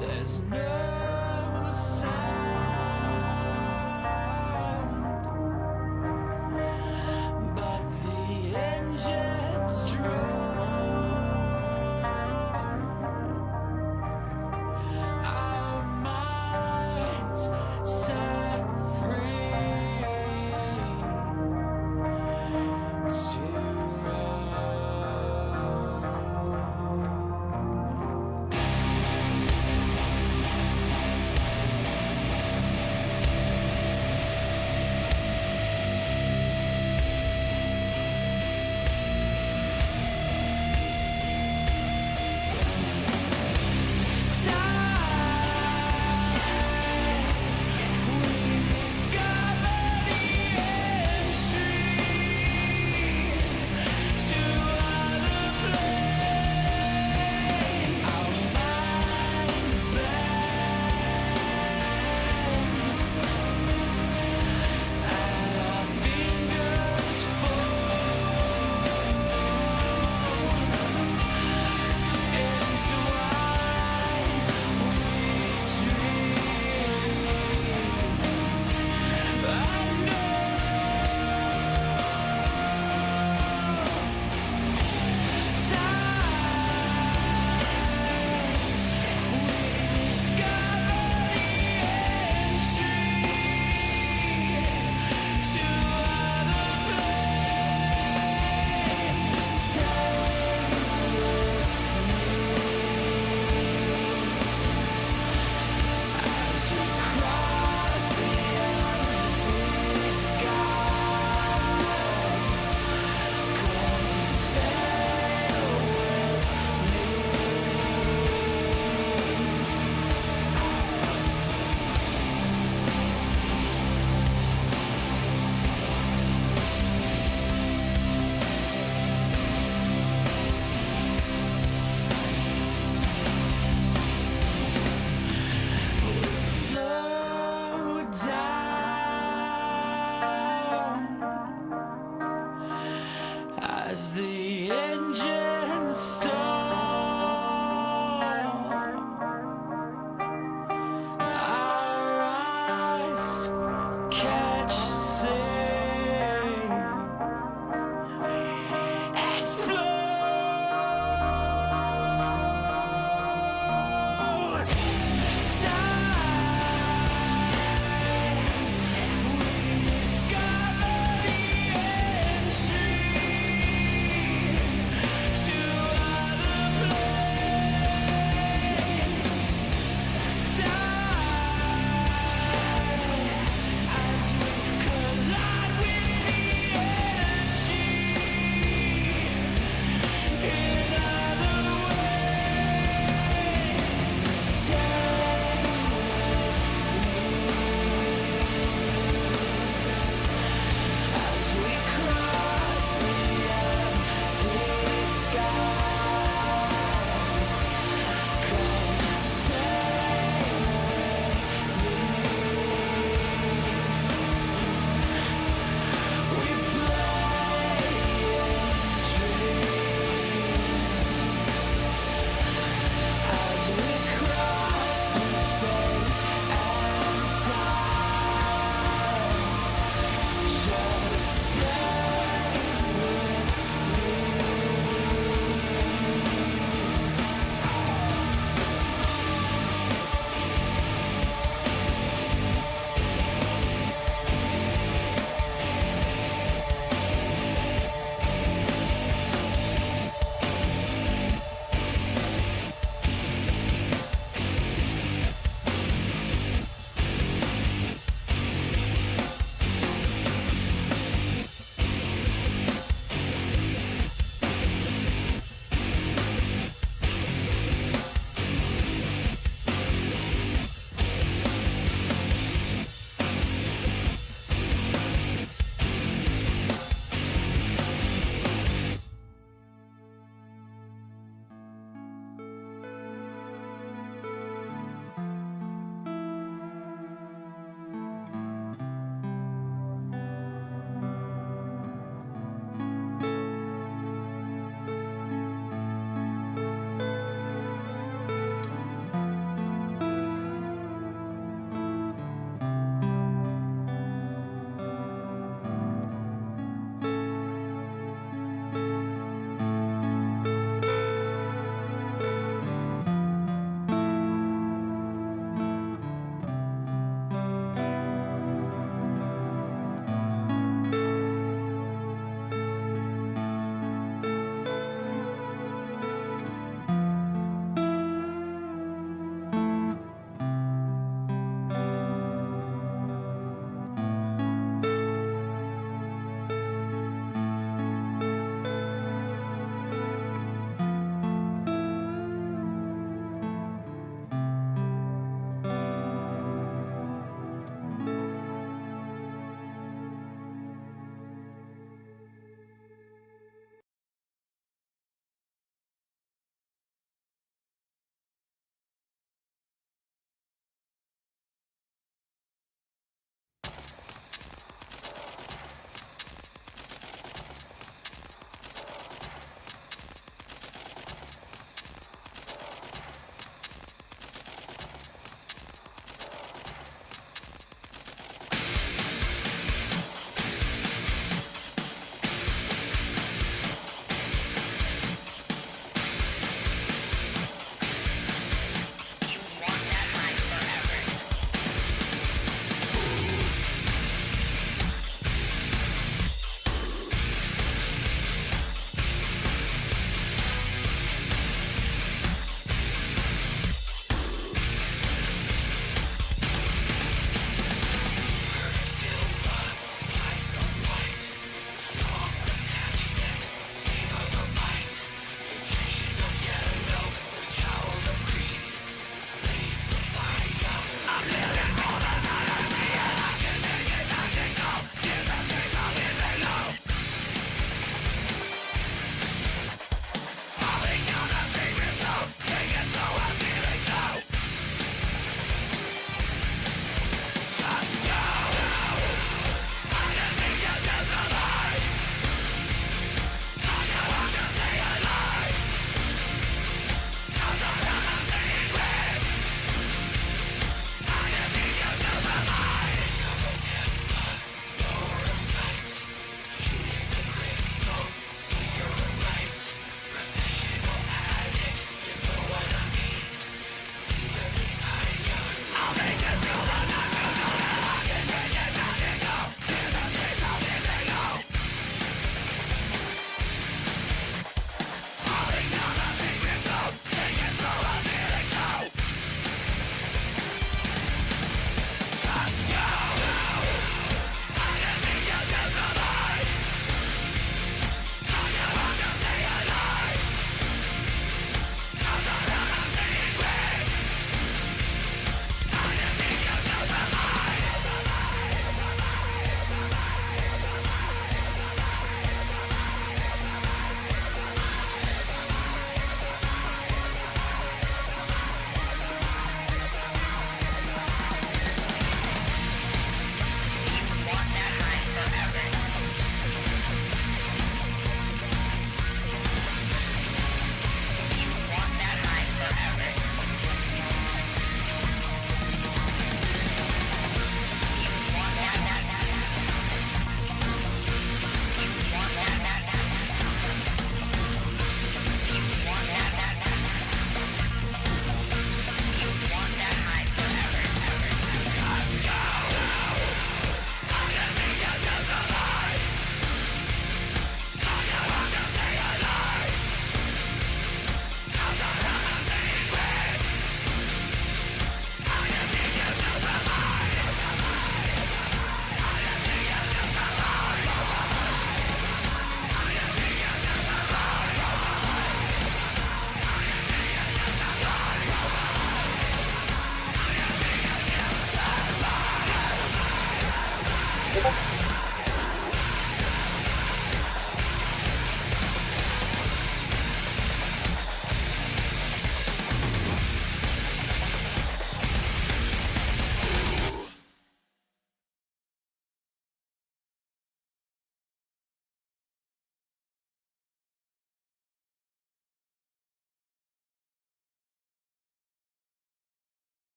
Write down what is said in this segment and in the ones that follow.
There's no sound but the engines drone. Our minds set free to roam.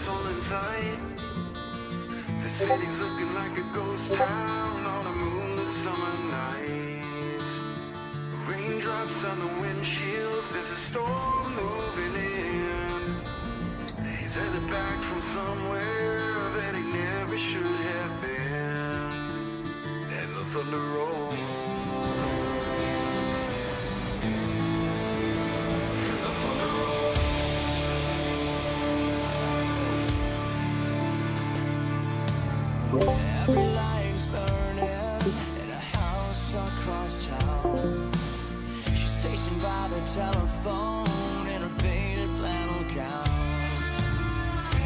it's all in sight. The city's looking like a ghost town on a moonlit summer night. Raindrops on the windshield, there's a storm moving in. He's headed back from somewhere that he never should have been. And the thunder rolls. The thunder rolls. Every light's burning in a house across town. She's pacing by the telephone in her faded flannel gown,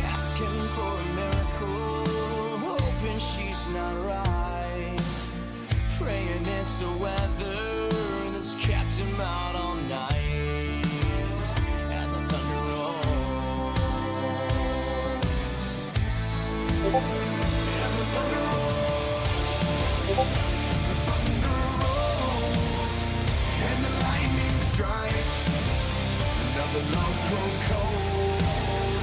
asking for a miracle, hoping she's not right, praying it's the weather that's kept him out all night. And the thunder rolls. And the thunder rolls. The thunder rolls. And the lightning strikes. Another love grows cold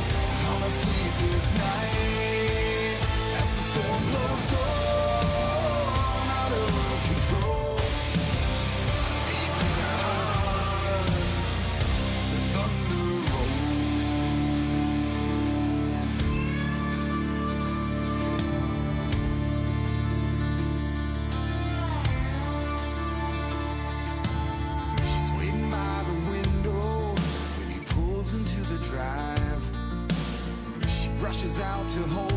on a sleepless night as the storm blows on out of control. Deep in the heart, the thunder rolls. She's waiting by the window when he pulls into the drive. She rushes out to hold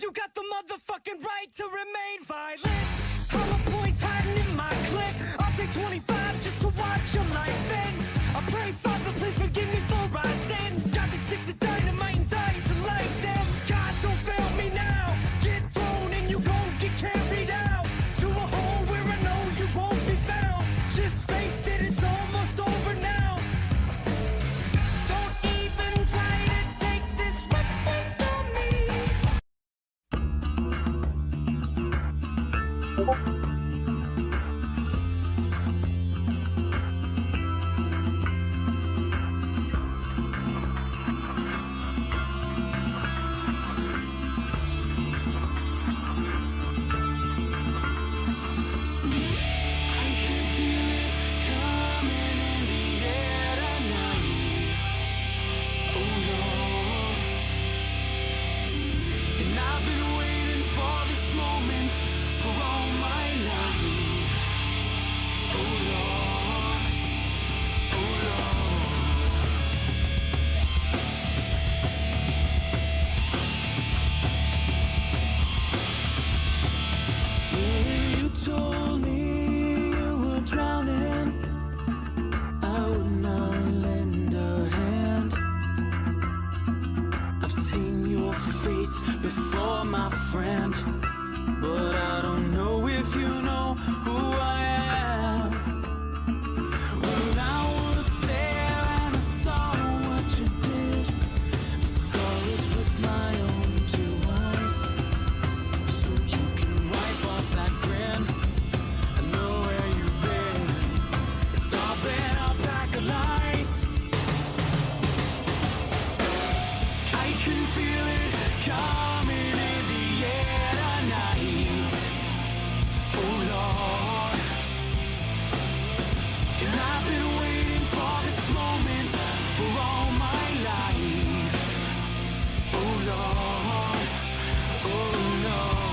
You got the motherfucking right to remain violent. Hollow points hiding in my clip. I'll take 25 just to watch your life end. I pray, Father, please forgive me for I sin. Got these sticks of dynamite and dying to light them. God, don't fail me now. Get thrown and you gon' get carried out to a hole where I know you won't be found. Just face it, it's almost over now. Don't even try to take this weapon from me. You told me you were drowning. I would not lend a hand. I've seen your face before, my friend, but I don't know if you know who I am. When I was there and I saw what you did, I saw it with my own two eyes. So you can wipe off that grin. I know where you've been. It's all been a pack of lies. I can feel it coming in the air tonight. Oh Lord. And I've been waiting for this moment for all my life. Oh Lord. Oh Lord.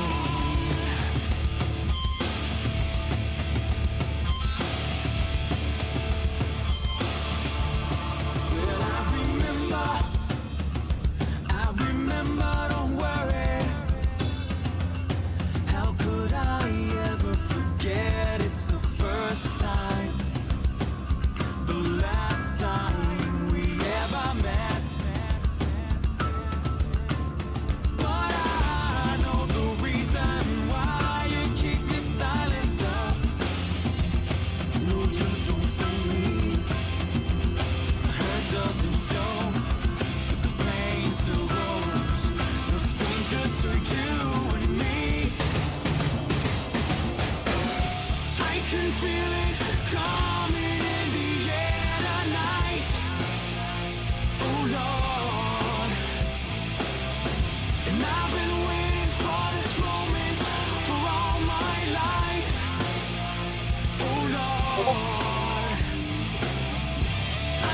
Well, I remember, don't worry. How could I ever forget? It's the first time, the last time we ever met. But I know the reason why you keep your silence up. No, you don't for me. 'Cause the hurt doesn't show, but the pain still grows. No stranger to you and me. I can feel it coming in the air tonight. Oh Lord. And I've been waiting for this moment for all my life. Oh Lord.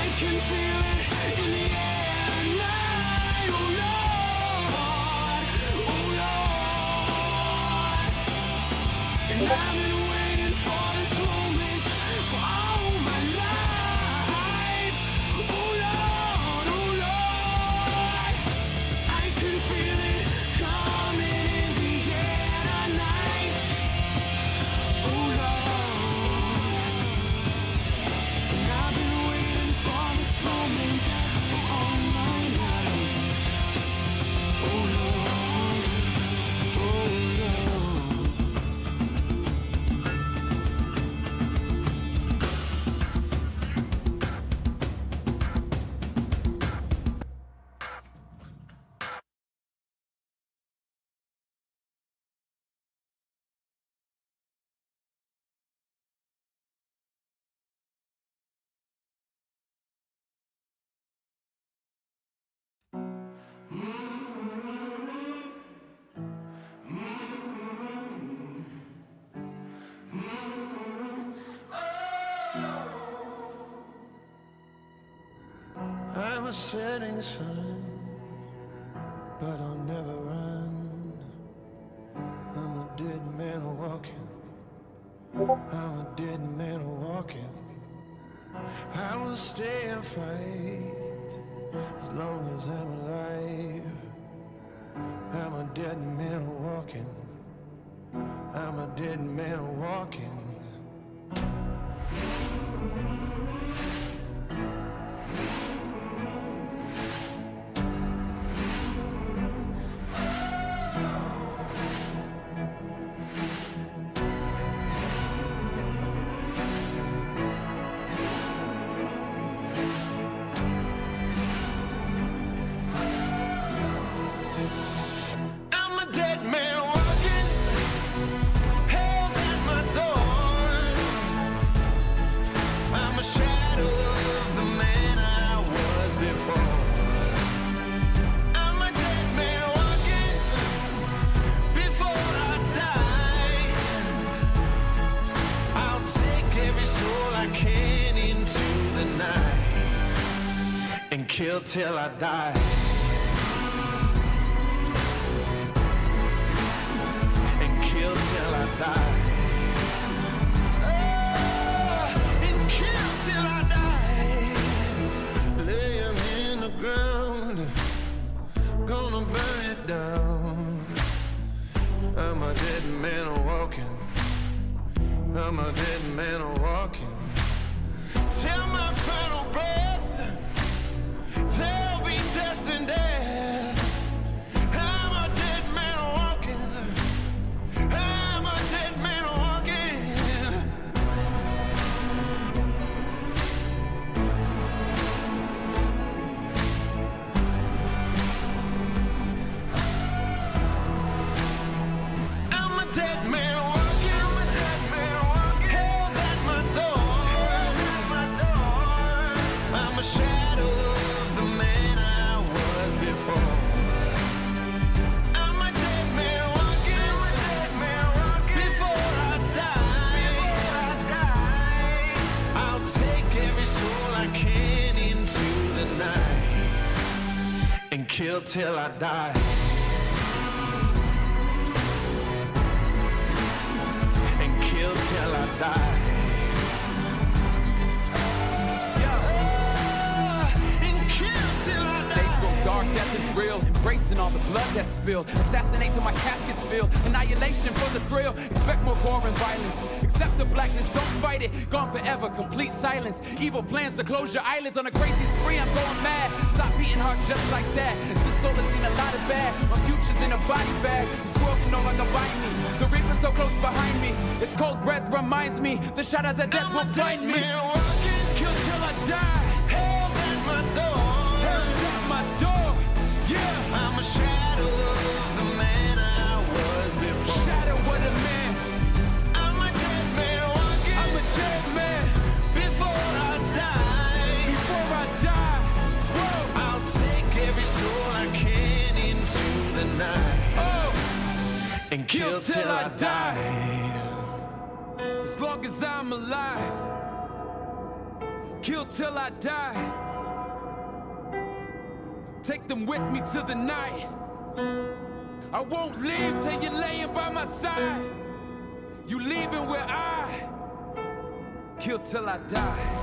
I can feel it in the air tonight. Oh Lord. Oh Lord. And I've been waiting for this moment for all my life. Oh Lord, oh Lord. I can feel it coming in the air tonight. Oh Lord. And I've been waiting for this moment the setting sun, but I'll never run. I'm a dead man walking. I'm a dead man walking. I will stay and fight as long as I'm alive. I'm a dead man walking. I'm a dead man walking. Kill till I die. And kill till I die. Oh, and kill till I die. Lay him in the ground. Gonna burn it down. I'm a dead man walking. I'm a dead man walking. Till my final breath. There'll be destined death. I'm a dead man walking. I'm a dead man walking. I'm a dead man walking. I'm a dead man walking. Hell's at my door. I'm a shadow. Kill till I die. And kill till I die. And kill till I die. Days grow dark, death is real. Embracing all the blood that's spilled. Assassinate till my casket's filled. Annihilation for the thrill. Expect more gore and violence. Accept the blackness, don't fight it. Gone forever, complete silence. Evil plans to close your eyelids on a crazy spree. I'm going mad. Stop beating hearts just like that. This soul has seen a lot of bad. My future's in a body bag. This world can no longer bind me. The reaper's so close behind me. Its cold breath reminds me. The shadows of death will find me. Kill till I die. Hell's at my door. Hell's at my door. Yeah, I'm a shadow of the man I was before. Shadow of the man. I'm a dead man walking. I'm a dead man. Before I die. Before I die. Whoa. I'll take every soul I can into the night. Oh. And kill till I die. As long as I'm alive. Kill till I die. Take them with me to the night. I won't leave till you're laying by my side. You leaving where I kill till I die.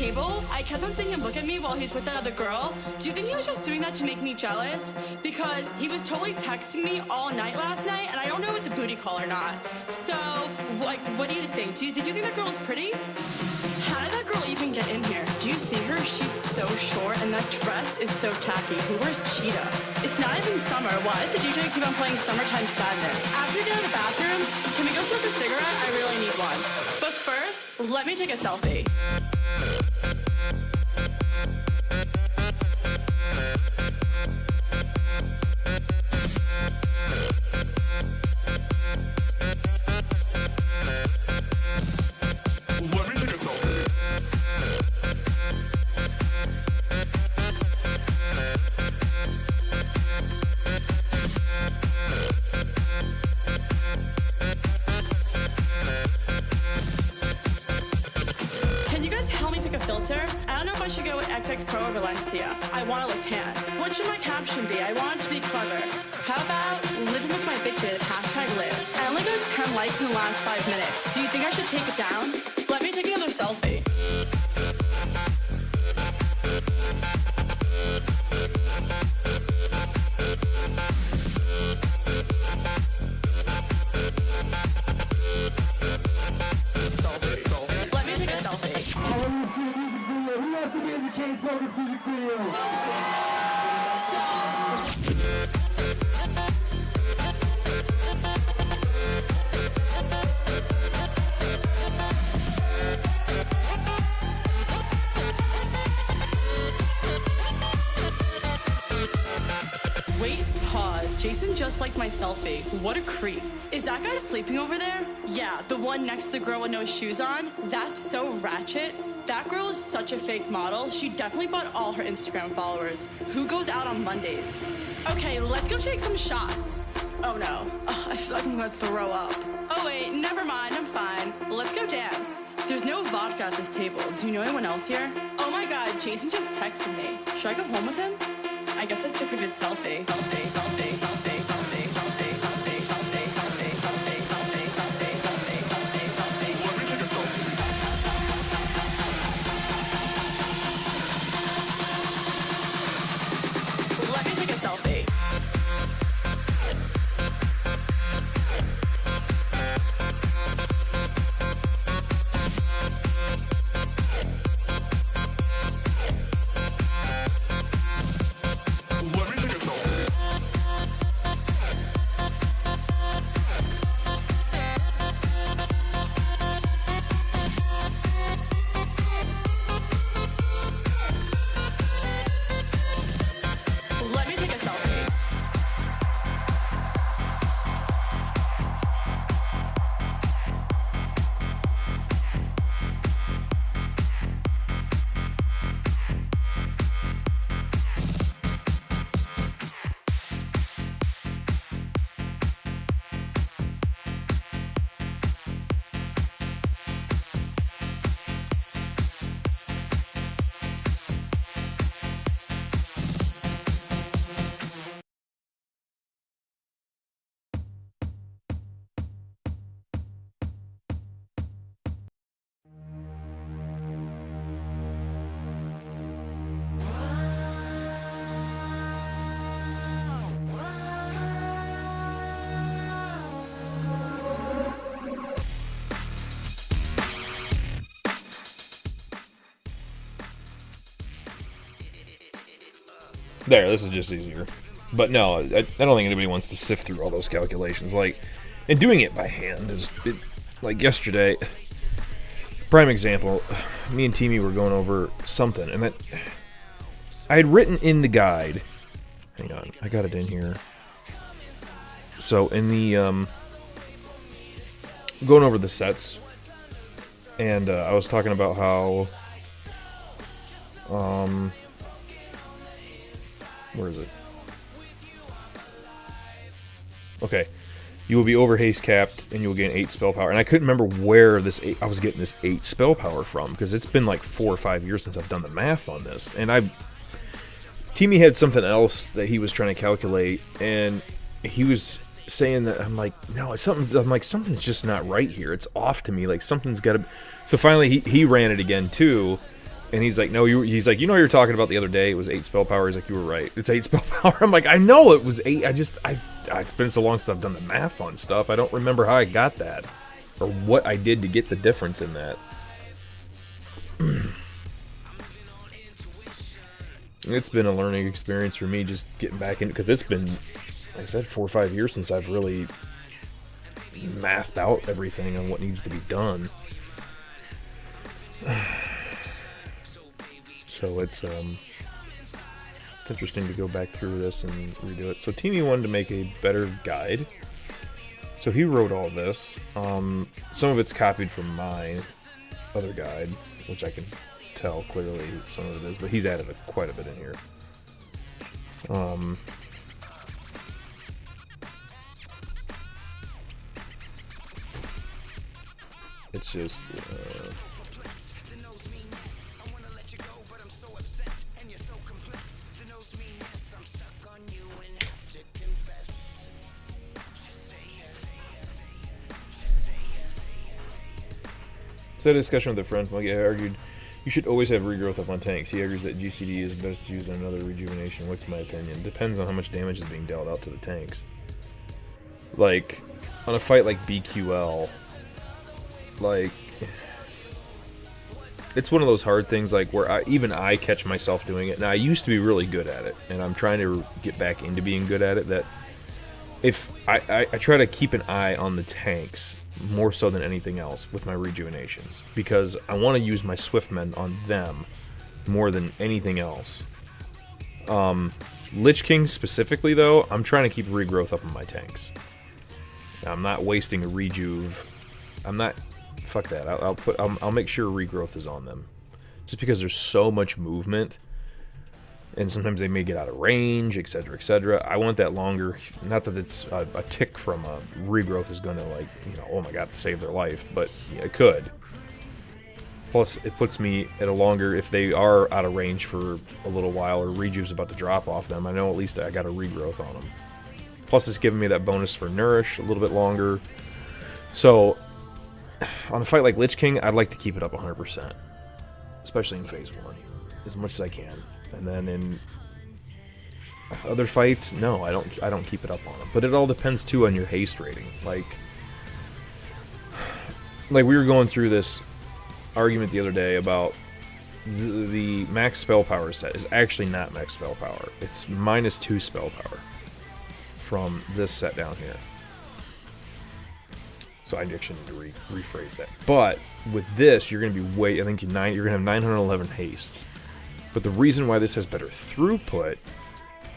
table, I kept on seeing him look at me while he's with that other girl. Do you think he was just doing that to make me jealous? Because he was totally texting me all night last night, and I don't know if it's a booty call or not. So, like, what do you think? Did you think that girl was pretty? How did that girl even get in here? Do you see her? She's so short, and that dress is so tacky. Who wears cheetah? It's not even summer. Why does the DJ keep on playing Summertime Sadness? After you get out of the bathroom, can we go smoke a cigarette? I really need one. But first, let me take a selfie. I don't know if I should go with XX Pro or Valencia. I want to look tan. What should my caption be? I want it to be clever. How about living with my bitches, #live. I only got 10 likes in the last 5 minutes. Do you think I should take it down? Let me take another selfie. Let me take a selfie. Who wants to be in the Chainsmokers music video? Wait, pause. Jason just liked my selfie. What a creep. Is that guy sleeping over there? Yeah, the one next to the girl with no shoes on? That's so ratchet. That girl is such a fake model. She definitely bought all her Instagram followers. Who goes out on Mondays? Okay, let's go take some shots. Oh no. Ugh, I feel like I'm gonna throw up. Oh wait, never mind, I'm fine. Let's go dance. There's no vodka at this table. Do you know anyone else here? Oh my god, Jason just texted me. Should I go home with him? I guess I took a good selfie. Selfie, selfie, selfie, selfie, selfie, selfie, selfie, selfie, selfie, selfie, selfie, selfie, selfie, selfie. Let me take a selfie. Let me take a selfie. There, this is just easier. But no, I don't think anybody wants to sift through all those calculations. Like, and doing it by hand is, like yesterday, prime example, me and Timmy were going over something, and that I had written in the guide. Hang on, I got it in here. So in the going over the sets, and I was talking about how where is it? Okay. You will be over haste capped and you will gain 8 spell power. And I couldn't remember where I was getting this 8 spell power from, because it's been like 4 or 5 years since I've done the math on this. And Timmy had something else that he was trying to calculate, and he was saying that, I'm like, no, something's just not right here. It's off to me. Like, something's got to. So finally he ran it again too. And he's like, no, he's like, you know what you were talking about the other day? It was 8 spell power. He's like, you were right. It's 8 spell power. I'm like, I know it was 8. It's been so long since I've done the math on stuff. I don't remember how I got that. Or what I did to get the difference in that. It's been a learning experience for me just getting back in, because it's been, like I said, 4 or 5 years since I've really mathed out everything on what needs to be done. So it's interesting to go back through this and redo it. So Teamy wanted to make a better guide. So he wrote all this. Some of it's copied from my other guide, which I can tell clearly some of it is, but he's added quite a bit in here. It's just so, a discussion with a friend, I argued you should always have regrowth up on tanks. He argues that GCD is best used on another rejuvenation. What's my opinion? Depends on how much damage is being dealt out to the tanks. Like, on a fight like BQL, like, it's one of those hard things, like, where even I catch myself doing it. And I used to be really good at it, and I'm trying to get back into being good at it, that if I try to keep an eye on the tanks more so than anything else with my rejuvenations, because I want to use my Swiftmen on them more than anything else. Lich King specifically, though, I'm trying to keep regrowth up on my tanks. I'm not wasting a rejuve. I'm not. Fuck that. I'll make sure regrowth is on them, just because there's so much movement. And sometimes they may get out of range, etc., etc. I want that longer. Not that it's a tick from a regrowth is going to, like, you know, oh my god, save their life, but yeah, it could. Plus, it puts me at a longer, if they are out of range for a little while, or rejuve's about to drop off them, I know at least I got a regrowth on them. Plus, it's giving me that bonus for nourish a little bit longer. So, on a fight like Lich King, I'd like to keep it up 100%, especially in phase 1, as much as I can. And then in other fights, no, I don't keep it up on them. But it all depends too on your haste rating. Like we were going through this argument the other day about the max spell power set is actually not max spell power. It's -2 spell power from this set down here. So I actually need to rephrase that. But with this, you're going to be I think you're going to have 911 haste. But the reason why this has better throughput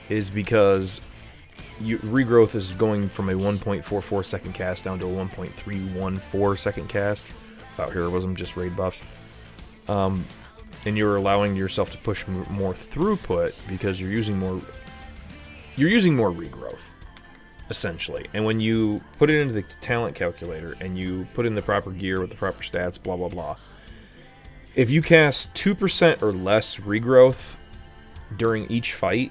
is because regrowth is going from a 1.44 second cast down to a 1.314 second cast. Without heroism, just raid buffs. And you're allowing yourself to push more throughput because you're using more regrowth, essentially. And when you put it into the talent calculator and you put in the proper gear with the proper stats, blah blah blah, if you cast 2% or less regrowth during each fight,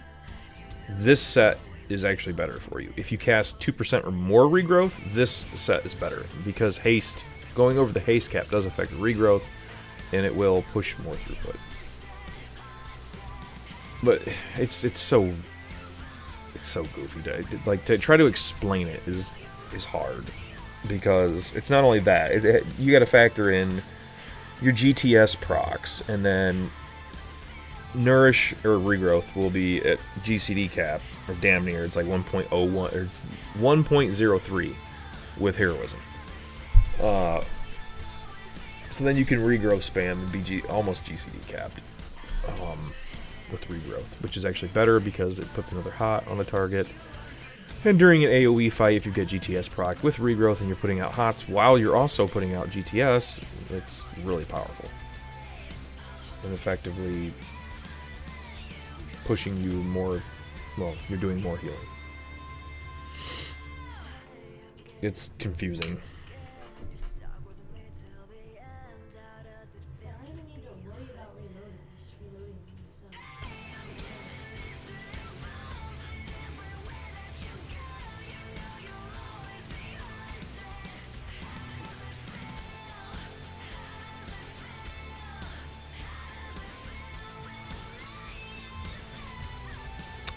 this set is actually better for you. If you cast 2% or more regrowth, this set is better, because haste, going over the haste cap, does affect regrowth, and it will push more throughput. But it's so goofy. To try to explain it is hard, because it's not only that. You got to factor in your GTS procs, and then nourish or regrowth will be at GCD cap, or damn near. It's like 1.01 or it's 1.03 with heroism. So then you can regrowth spam and be almost GCD capped with regrowth, which is actually better because it puts another hot on the target. And during an AoE fight, if you get GTS proc with regrowth and you're putting out hots while you're also putting out GTS, it's really powerful. And effectively pushing you more, well, you're doing more healing. It's confusing.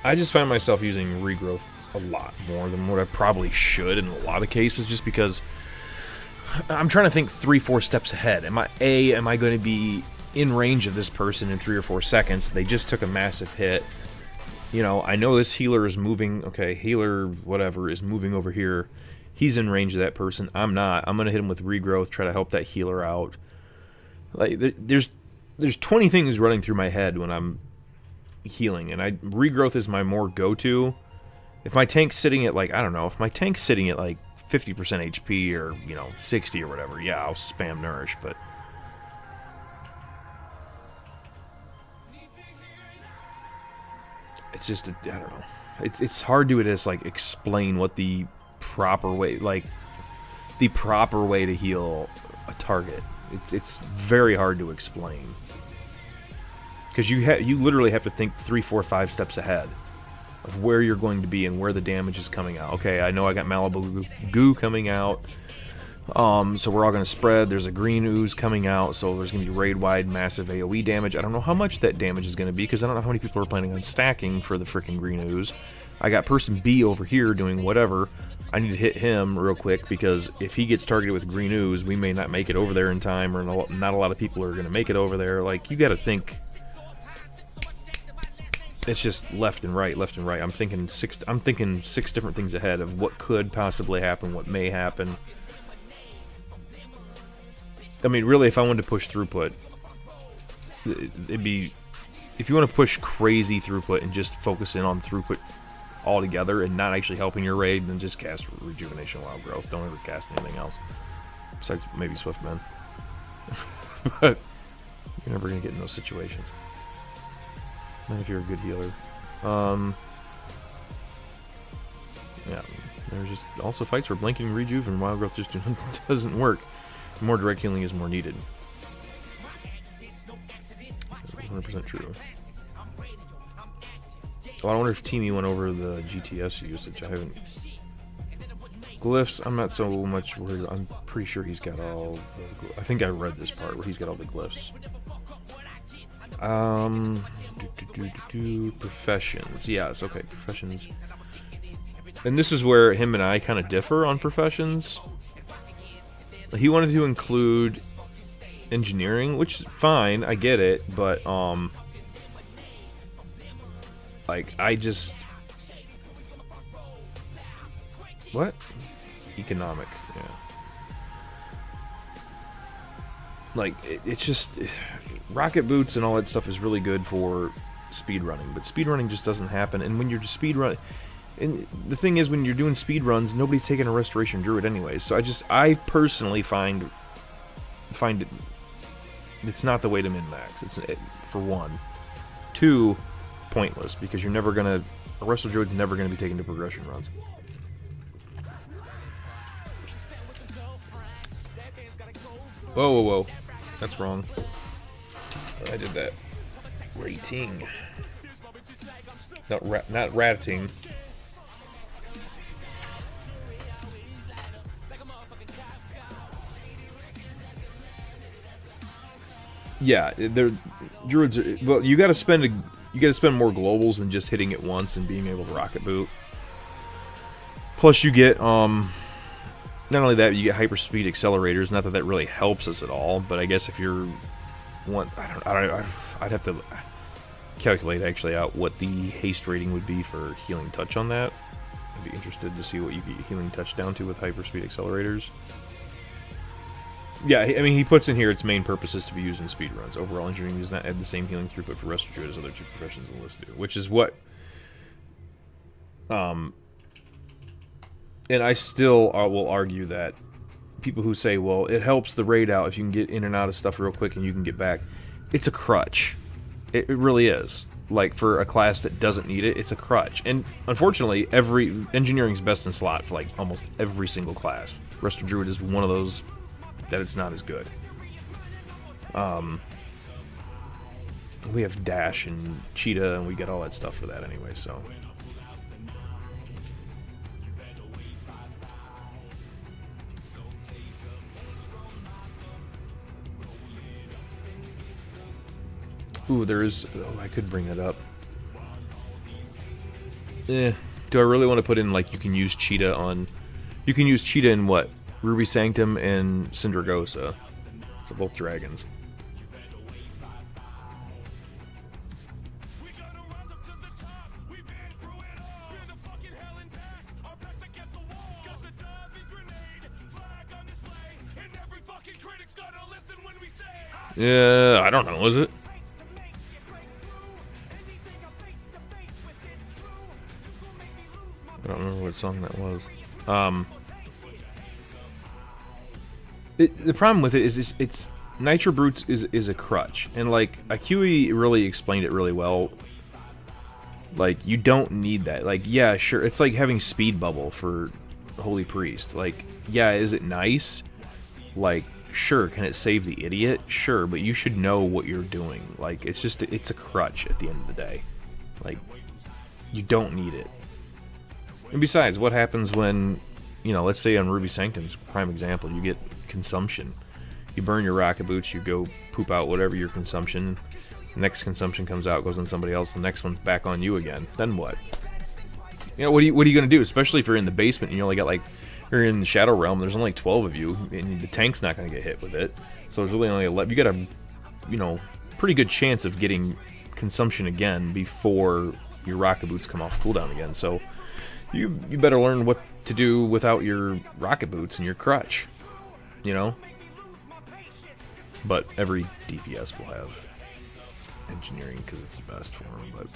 I just find myself using regrowth a lot more than what I probably should in a lot of cases, just because I'm trying to think 3-4 steps ahead. Am I going to be in range of this person in 3 or 4 seconds? They just took a massive hit. You know, I know this healer is moving. Okay, healer, whatever, is moving over here. He's in range of that person. I'm not. I'm going to hit him with regrowth, try to help that healer out. Like, there's 20 things running through my head when I'm healing, and regrowth is my more go-to. If my tank's sitting at, like, I don't know, if my tank's sitting at, like, 50% HP or, you know, 60 or whatever, yeah, I'll spam nourish, but it's just, I don't know. It's hard to just, like, explain what the proper way, like, the proper way to heal a target. It's very hard to explain. Because you literally have to think 3, 4, 5 steps ahead of where you're going to be and where the damage is coming out. Okay, I know I got Malibu Goo coming out. So we're all going to spread. There's a green ooze coming out, so there's going to be raid-wide massive AoE damage. I don't know how much that damage is going to be, because I don't know how many people are planning on stacking for the freaking green ooze. I got person B over here doing whatever. I need to hit him real quick, because if he gets targeted with green ooze, we may not make it over there in time, or not a lot of people are going to make it over there. Like, you got to think. It's just left and right, left and right. I'm thinking 6 different things ahead of what could possibly happen, what may happen. I mean, really, if I wanted to push throughput, it'd be, if you want to push crazy throughput and just focus in on throughput altogether and not actually helping your raid, then just cast Rejuvenation Wild Growth. Don't ever cast anything else besides maybe Swiftmen. But you're never gonna get in those situations. Not if you're a good healer. Yeah, there's just also fights where blanking Rejuve and Wild Growth just doesn't work. More direct healing is more needed. 100% true. Oh, I wonder if Teamy went over the GTS usage. I haven't. Glyphs, I'm not so much worried. I'm pretty sure he's got all the, I think I read this part where he's got all the glyphs. Professions. Yes, okay, professions. And this is where him and I kind of differ on professions. He wanted to include engineering, which is fine, I get it, but like, I just, what? Economic, yeah. Like, it's just, rocket boots and all that stuff is really good for speedrunning, but speedrunning just doesn't happen. And when you're just speedrunning, and the thing is, when you're doing speedruns, nobody's taking a Restoration Druid anyways. So I personally find it, it's not the way to min-max. It's, for one. 2, pointless, because you're never gonna, a Resto Druid's never gonna be taken to progression runs. Whoa, whoa, whoa. That's wrong. I did that. Rating. Not ratting. Yeah, druids are, well, you gotta spend more globals than just hitting it once and being able to rocket boot. Plus you get not only that, you get hyperspeed accelerators. Not that that really helps us at all, but I guess if you're I'd have to calculate actually out what the haste rating would be for healing touch on that. I'd be interested to see what you get healing touch down to with hyperspeed accelerators. Yeah, I mean, he puts in here its main purpose is to be used in speedruns. Overall engineering does not add the same healing throughput for Resto Druid as other 2 professions on the list do, which is what and I still will argue that people who say, well, it helps the raid out if you can get in and out of stuff real quick and you can get back, it's a crutch. It really is. Like, for a class that doesn't need it, it's a crutch. And unfortunately, engineering's best in slot for like almost every single class. Resto Druid is one of those that it's not as good. We have Dash and Cheetah, and we get all that stuff for that anyway, so. Ooh, there is, oh, I could bring that up. Do I really want to put in, like, you can use Cheetah on... You can use Cheetah in what? Ruby Sanctum and Syndragosa. So both dragons. Yeah, I don't know, was it? I don't remember what song that was. The problem with it is it's Nitro Brutes is a crutch, and like Akui really explained it really well. Like, you don't need that. Like, yeah, sure, it's like having Speed Bubble for Holy Priest. Like, yeah, is it nice? Like, sure, can it save the idiot? Sure, but you should know what you're doing. Like, it's a crutch at the end of the day. Like, you don't need it. And besides, what happens when, you know, let's say on Ruby Sanctum's prime example, you get consumption. You burn your rocket boots, you go poop out whatever your consumption. The next consumption comes out, goes on somebody else, the next one's back on you again. Then what? You know, what are you gonna do? Especially if you're in the basement and you only got like, you're in the Shadow Realm, there's only like 12 of you, and the tank's not gonna get hit with it. So there's really only 11. You got a, you know, pretty good chance of getting consumption again before your rocket boots come off cooldown again. So you better learn what to do without your rocket boots and your crutch, you know? But every DPS will have engineering because it's the best for them, but...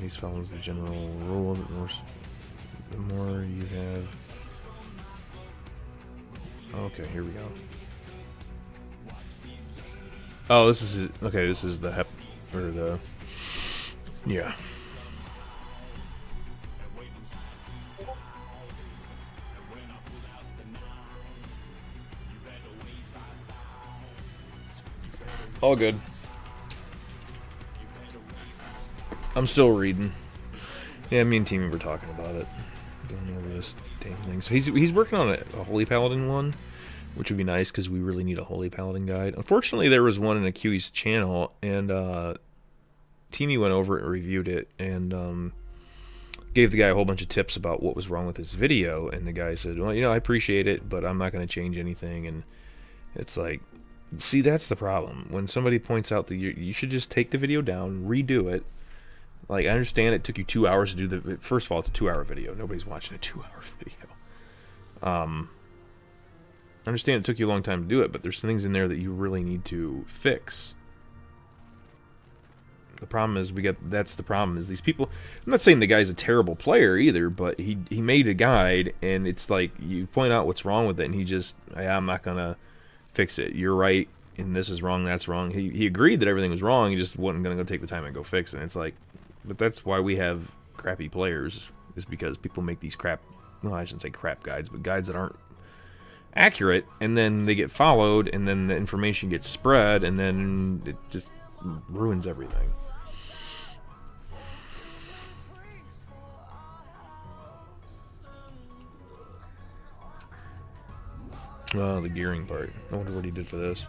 Haste follows the general rule. The more you have... Okay, here we go. Oh, this is... Okay, this is the hep... Or the... Yeah. All good. I'm still reading. Yeah, me and Timmy were talking about it. Going over this damn thing. So he's working on a Holy Paladin one, which would be nice because we really need a Holy Paladin guide. Unfortunately, there was one in Akiui's channel, and Timmy went over it and reviewed it, and gave the guy a whole bunch of tips about what was wrong with his video. And the guy said, well, you know, I appreciate it, but I'm not going to change anything. And it's like, see, that's the problem. When somebody points out that you should just take the video down, redo it. Like, I understand it took you 2 hours to do the... First of all, it's a 2-hour video. Nobody's watching a 2-hour video. I understand it took you a long time to do it, but there's things in there that you really need to fix. The problem is that's the problem, is these people... I'm not saying the guy's a terrible player either, but he made a guide, and it's like, you point out what's wrong with it, and he just... I'm not gonna fix it. You're right, and this is wrong, that's wrong. He agreed that everything was wrong, he just wasn't gonna go take the time and go fix it. And it's like... But that's why we have crappy players, is because people make these crap, well, I shouldn't say crap guides, but guides that aren't accurate, and then they get followed, and then the information gets spread, and then it just ruins everything. Oh, the gearing part. I wonder what he did for this.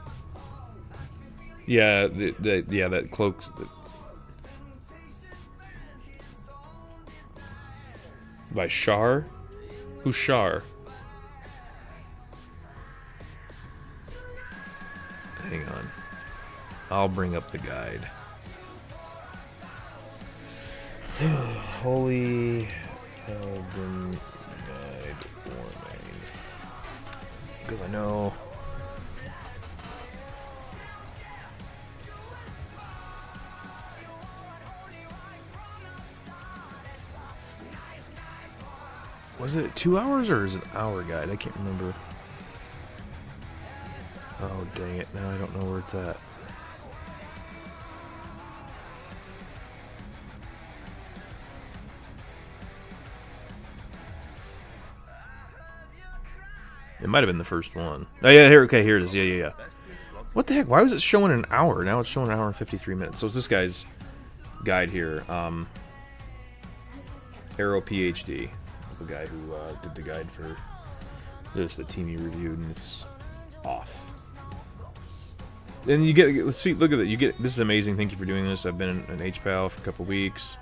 Yeah, that cloaks... By Shar? Who's Shar? Hang on. I'll bring up the guide. Holy Paladin Guide Warming. Because I know... Was it 2 hours or is it an hour guide? I can't remember. Oh, dang it. Now I don't know where it's at. It might have been the first one. Oh, yeah, here. Okay, here it is. Yeah. What the heck? Why was it showing an hour? Now it's showing an hour and 53 minutes. So it's this guy's guide here. Arrow PhD. The guy who did the guide for this, the team he reviewed, and it's off. And you get, let's see, look at that. You get, this is amazing. Thank you for doing this. I've been an HPAL for a couple weeks.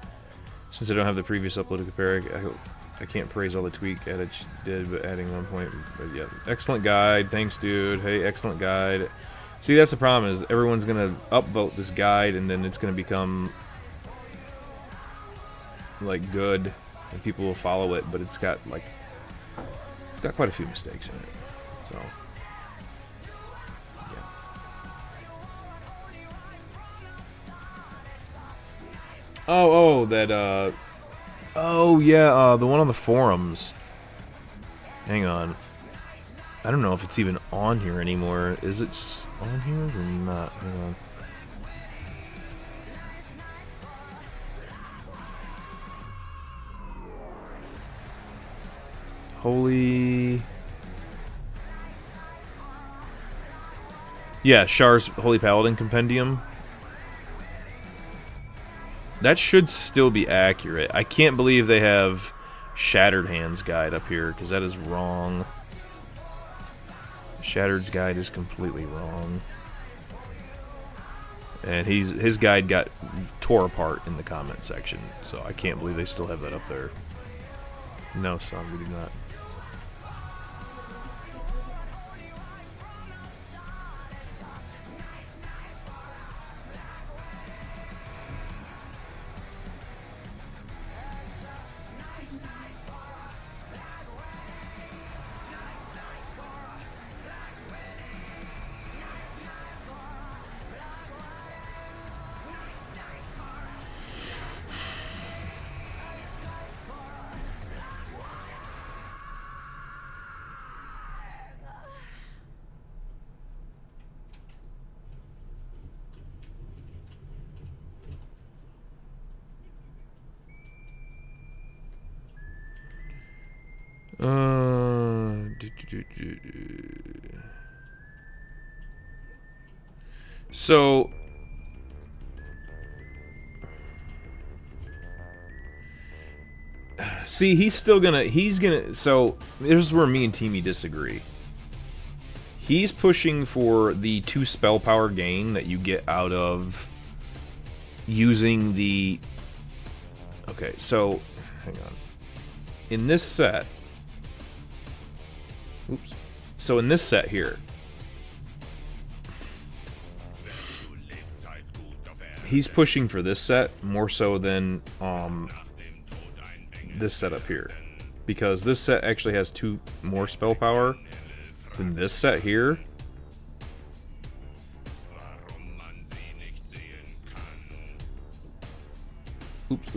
Since I don't have the previous upload to compare, I can't praise all the tweak edits did, but adding 1 point. But yeah, excellent guide. Thanks, dude. Hey, excellent guide. See, that's the problem, is everyone's gonna upvote this guide, and then it's gonna become like good, and people will follow it. But it's got like, it's got quite a few mistakes in it. So. Oh, that, oh, yeah, the one on the forums. Hang on. I don't know if it's even on here anymore. Is it on here or not? Hang on. Holy... Yeah, Char's Holy Paladin Compendium. That should still be accurate. I can't believe they have Shattered Hands Guide up here, because that is wrong. Shattered's guide is completely wrong. And his guide got tore apart in the comment section, so I can't believe they still have that up there. No, son, we do not. So see, he's gonna so this is where me and Teamy disagree. He's pushing for the 2 spell power gain that you get out of using the... Okay, so hang on. In this set, oops. So in this set here, he's pushing for this set more so than this set up here, because this set actually has 2 more spell power than this set here. Oops.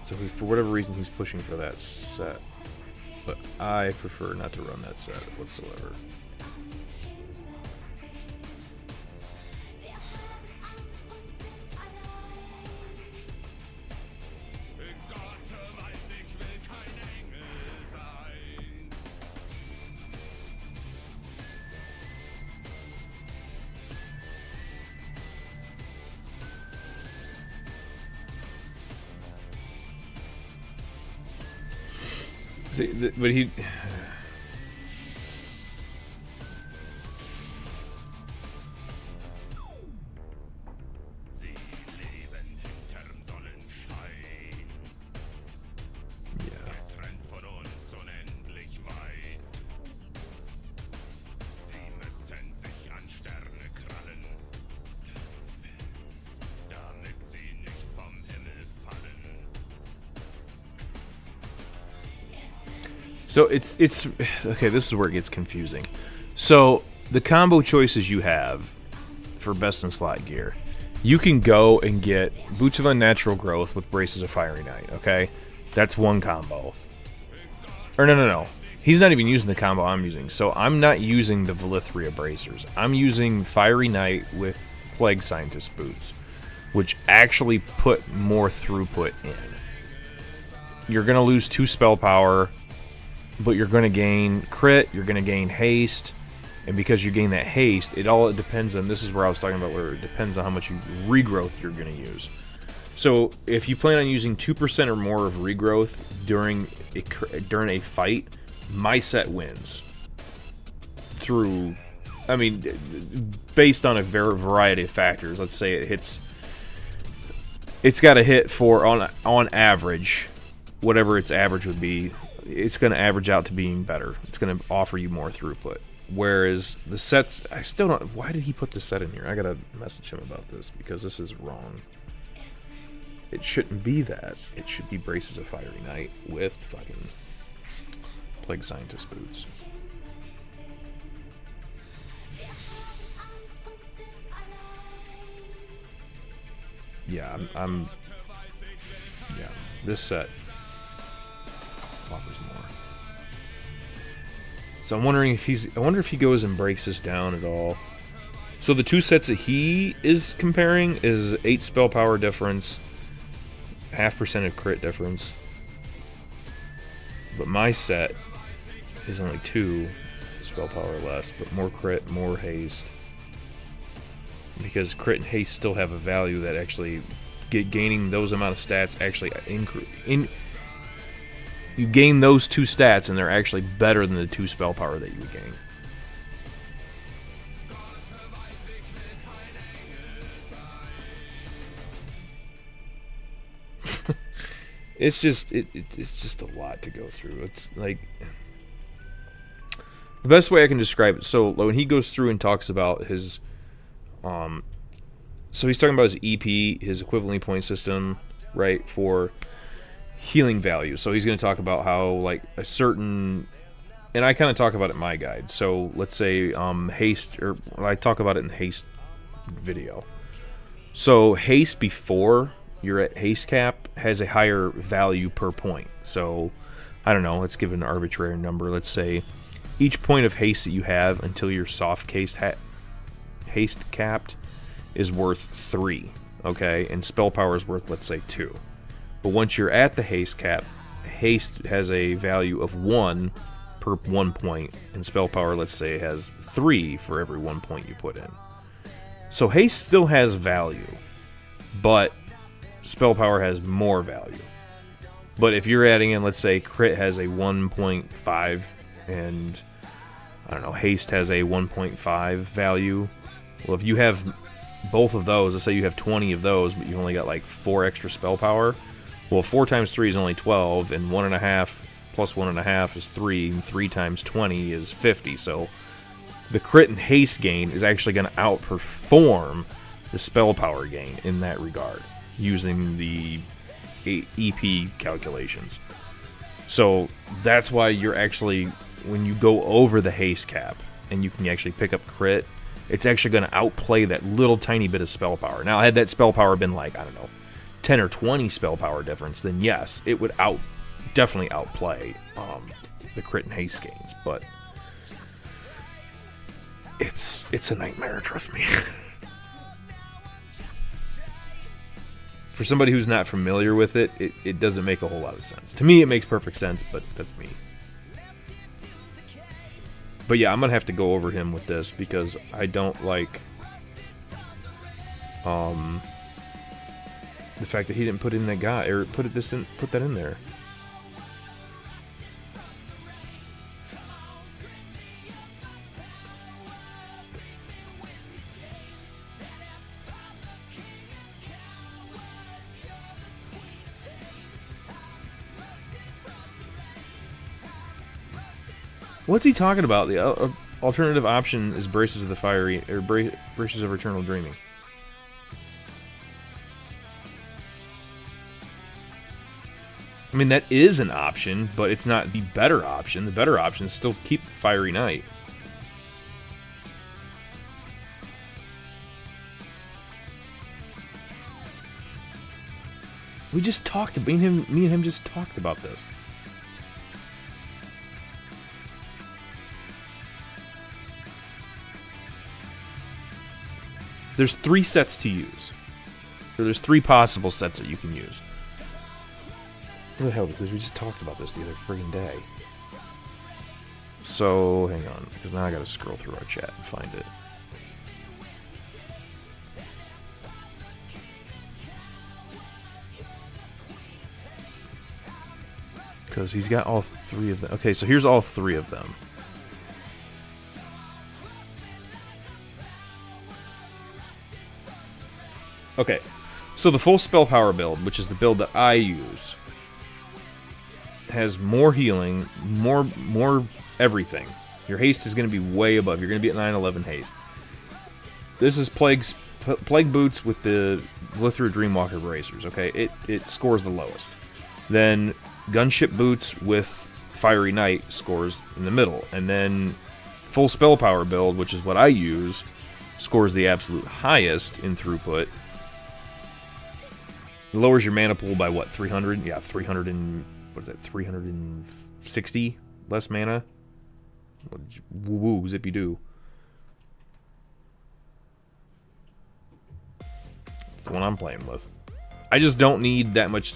So for whatever reason, he's pushing for that set, but I prefer not to run that set whatsoever. See, but he... So it's okay, this is where it gets confusing. So the combo choices you have for best in slot gear, you can go and get Boots of Unnatural Growth with Braces of Fiery Knight, okay? That's one combo. Or no. He's not even using the combo I'm using. So I'm not using the Velithria Bracers. I'm using Fiery Knight with Plague Scientist Boots, which actually put more throughput in. You're going to lose 2 spell power, but you're going to gain crit, you're going to gain haste, and because you gain that haste, it depends on, this is where I was talking about, where it depends on how much regrowth you're going to use. So if you plan on using 2% or more of regrowth during a fight, my set wins through I mean, based on a variety of factors. Let's say it's got to hit for on average, whatever its average would be. It's going to average out to being better. It's going to offer you more throughput. Whereas the sets, I still don't. Why did he put the set in here? I gotta message him about this because this is wrong. It shouldn't be that. It should be Braces of Fiery Knight with fucking Plague Scientist boots. Yeah, yeah, this set offers more. So I'm wondering if I wonder if he goes and breaks this down at all. So the two sets that he is comparing is 8 spell power difference, 0.5% of crit difference. But my set is only 2 spell power less, but more crit, more haste. Because crit and haste still have a value that actually gaining those amount of stats actually you gain those 2 stats and they're actually better than the 2 spell power that you would gain. It's just it's just a lot to go through. It's like the best way I can describe it. So when he goes through and talks about his so he's talking about his EP, his equivalently point system, right, for healing value. So he's going to talk about how like a certain, and I kind of talk about it in my guide. So let's say haste, or I talk about it in the haste video. So haste before you're at haste cap has a higher value per point. So I don't know, let's give an arbitrary number. Let's say each point of haste that you have until you're soft haste capped is worth 3, okay, and spell power is worth, let's say, 2. But once you're at the haste cap, haste has a value of 1 per 1 point, and spell power, let's say, has 3 for every 1 point you put in. So haste still has value, but spell power has more value. But if you're adding in, let's say, crit has a 1.5 and I don't know, haste has a 1.5 value. Well, if you have both of those, let's say you have 20 of those, but you only got like 4 extra spell power. Well, 4 times 3 is only 12, and 1.5 plus 1.5 is 3, and 3 times 20 is 50. So the crit and haste gain is actually going to outperform the spell power gain in that regard, using the EP calculations. So that's why you're actually, when you go over the haste cap and you can actually pick up crit, it's actually going to outplay that little tiny bit of spell power. Now, had that spell power been like, I don't know, 10 or 20 spell power difference, then yes, it would definitely outplay the crit and haste gains. But it's a nightmare, trust me. For somebody who's not familiar with it, it doesn't make a whole lot of sense. To me, it makes perfect sense, but that's me. But yeah, I'm gonna have to go over him with this because I don't like the fact that he didn't put in that guy or put that in there. What's he talking about? The alternative option is Braces of the Fiery, or Braces of Eternal Dreaming. I mean, that is an option, but it's not the better option. The better option is still keep Fiery Knight. We just talked. Me and him just talked about this. There's 3 sets to use. So there's 3 possible sets that you can use. What the hell? Because we just talked about this the other friggin' day. So, hang on. Because now I gotta scroll through our chat and find it. Because he's got all 3 of them. Okay, so here's all 3 of them. Okay, so the full spell power build, which is the build that I use, has more healing, more everything. Your haste is going to be way above. You're going to be at 911 haste. This is Plague Boots with the Lithra Dreamwalker bracers. Okay, it scores the lowest. Then Gunship Boots with Fiery Knight scores in the middle, and then full spell power build, which is what I use, scores the absolute highest in throughput. It lowers your mana pool by what, 300? Yeah, 300 and what is that? 360 less mana. Woo woo, zippy doo. It's the one I'm playing with. I just don't need that much.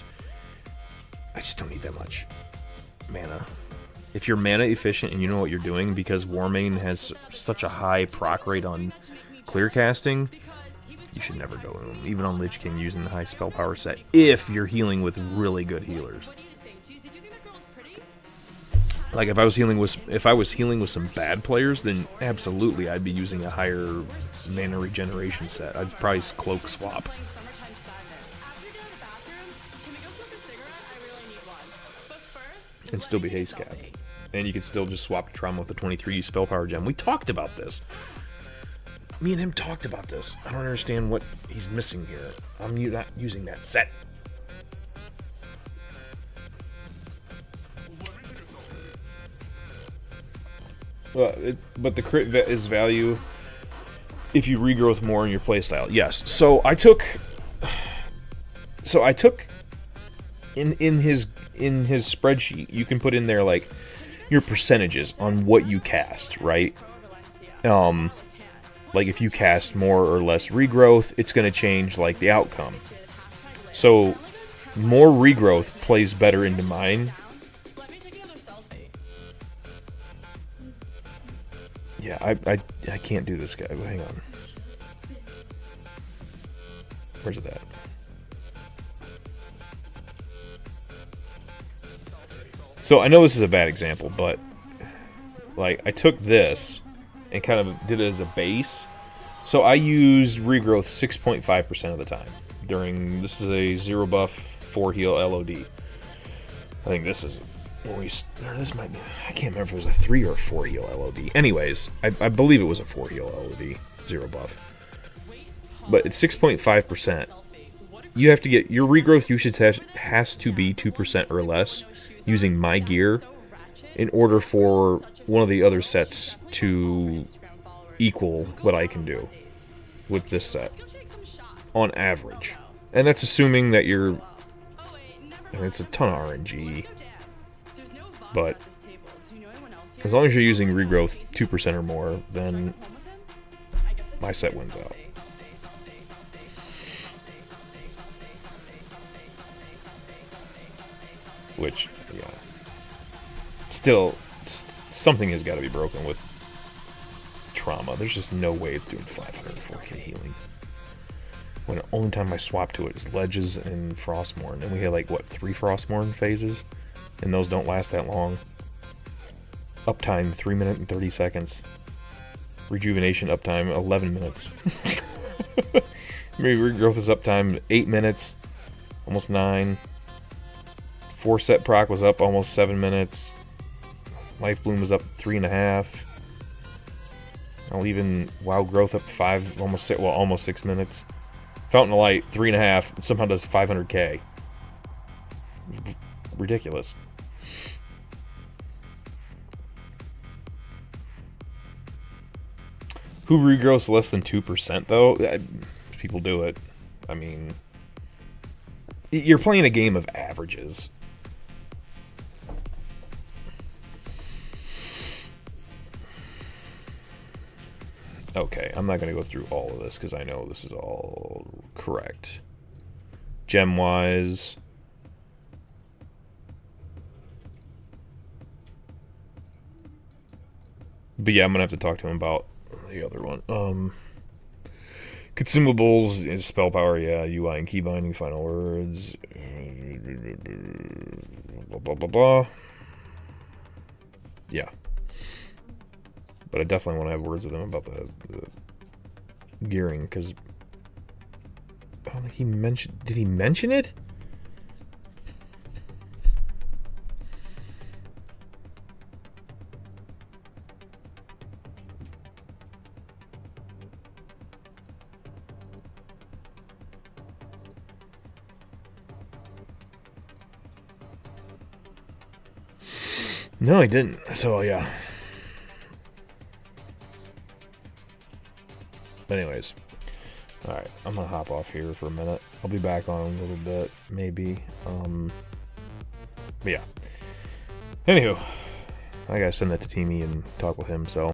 I just don't need that much mana. If you're mana efficient and you know what you're doing, because Warmane has such a high proc rate on clear casting, you should never go to him, even on Lich King using the high spell power set, if you're healing with really good healers. Like if I was healing with some bad players, then absolutely I'd be using a higher mana regeneration set. I'd probably cloak swap. And still be haste capped. And you could still just swap to Trauma with the 23 spell power gem. We talked about this. Me and him talked about this. I don't understand what he's missing here. I'm not using that set. But the crit is value if you regrowth more in your playstyle. Yes. So I took in his spreadsheet, you can put in there like your percentages on what you cast, right? Like if you cast more or less regrowth, it's going to change like the outcome. So more regrowth plays better into mine. Yeah, I can't do this guy. Hang on. Where's it at? So I know this is a bad example, but like I took this and kind of did it as a base. So I used regrowth 6.5% of the time during, this is a 0 buff 4 heal LOD. I think this is this might be, I can't remember if it was a 3 or a 4 heal LOD. Anyways, I believe it was a 4 heal LOD, 0 buff. But it's 6.5%. You have to get, your regrowth usage has to be 2% or less using my gear in order for one of the other sets to equal what I can do with this set on average. And that's assuming that you're, I mean, it's a ton of RNG, but as long as you're using regrowth 2% or more, then my set wins out. Which, yeah, still, something has got to be broken with Trauma. There's just no way it's doing 504k healing. When the only time I swap to it is Ledges and Frostmourne, and we had like, what, 3 Frostmourne phases? And those don't last that long. Uptime, 3 minutes and 30 seconds. Rejuvenation uptime, 11 minutes. Maybe regrowth is uptime, 8 minutes, almost 9. 4 set proc was up almost 7 minutes. Life Bloom was up 3.5. I'll even WoW growth up 5, almost 6 minutes. Fountain of Light 3.5. Somehow does 500k. Ridiculous. Who regrowths less than 2% though? People do it. I mean, you're playing a game of averages. Okay, I'm not going to go through all of this because I know this is all correct. Gem-wise, but yeah, I'm going to have to talk to him about the other one. Consumables is spell power, yeah, UI and key binding, final words, blah, blah, blah, blah. Yeah. But I definitely want to have words with him about the gearing, because... Oh don't think he mentioned. Did he mention it? No, he didn't. So, yeah. Anyways. Alright, I'm gonna hop off here for a minute. I'll be back on in a little bit, maybe. But yeah. Anywho, I gotta send that to Teamy and talk with him, so.